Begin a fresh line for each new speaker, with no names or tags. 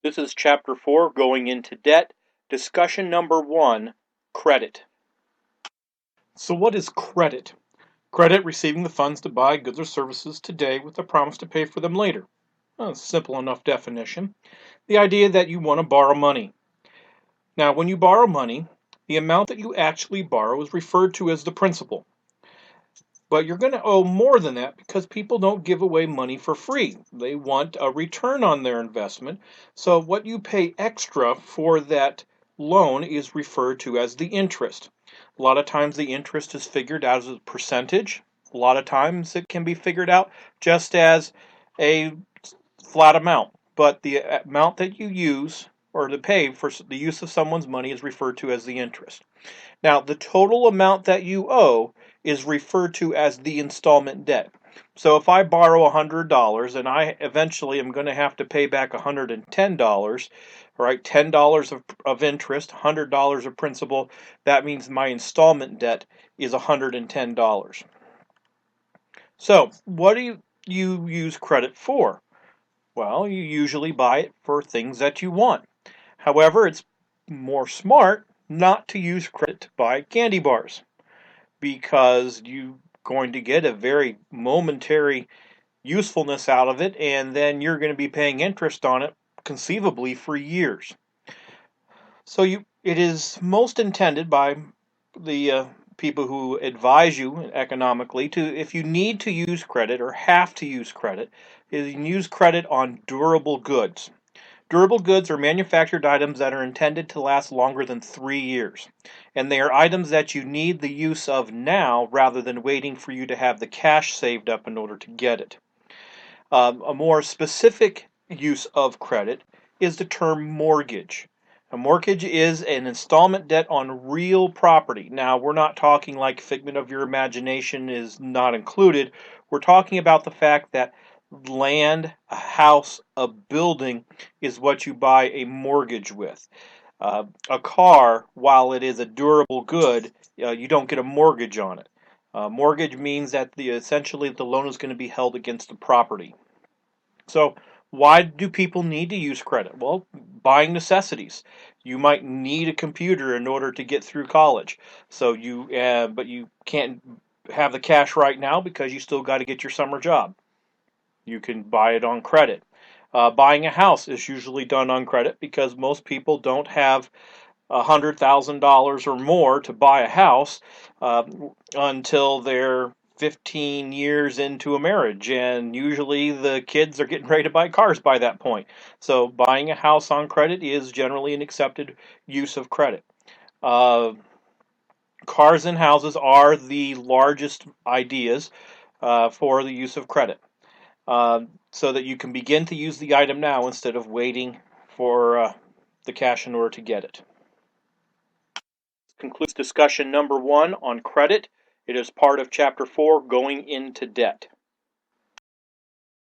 This is Chapter 4, Going into Debt. Discussion number 1, Credit. So what is credit? Credit, receiving the funds to buy goods or services today with a promise to pay for them later. Well, simple enough definition. The idea that you want to borrow money. Now, when you borrow money, the amount that you actually borrow is referred to as the principal. But you're going to owe more than that because people don't give away money for free. They want a return on their investment. So what you pay extra for that loan is referred to as the interest. A lot of times the interest is figured out as a percentage. A lot of times it can be figured out just as a flat amount. But the amount that you use or to pay for the use of someone's money is referred to as the interest. Now, the total amount that you owe is referred to as the installment debt. So if I borrow $100 and I eventually am going to have to pay back $110, right? $10 of interest, $100 of principal, that means my installment debt is $110. So, what do you use credit for? Well, you usually buy it for things that you want. However, it's more smart not to use credit to buy candy bars because you're going to get a very momentary usefulness out of it, and then you're going to be paying interest on it conceivably for years. So it is most intended by the people who advise you economically to, if you need to use credit or have to use credit, is you can use credit on durable goods. Durable goods are manufactured items that are intended to last longer than 3 years, and they are items that you need the use of now rather than waiting for you to have the cash saved up in order to get it. A more specific use of credit is the term mortgage. A mortgage is an installment debt on real property. Now, we're not talking like figment of your imagination is not included. We're talking about the fact that land, a house, a building is what you buy a mortgage with. A car, while it is a durable good, you don't get a mortgage on it. Mortgage means that essentially the loan is going to be held against the property. So why do people need to use credit? Well, buying necessities. You might need a computer in order to get through college. But you can't have the cash right now because you still got to get your summer job. You can buy it on credit. Buying a house is usually done on credit because most people don't have $100,000 or more to buy a house until they're 15 years into a marriage, and usually the kids are getting ready to buy cars by that point. So buying a house on credit is generally an accepted use of credit. Uh, Cars and houses are the largest ideas for the use of credit, so that you can begin to use the item now instead of waiting for the cash in order to get it. Concludes discussion number 1 on credit. It is part of Chapter 4, Going into Debt.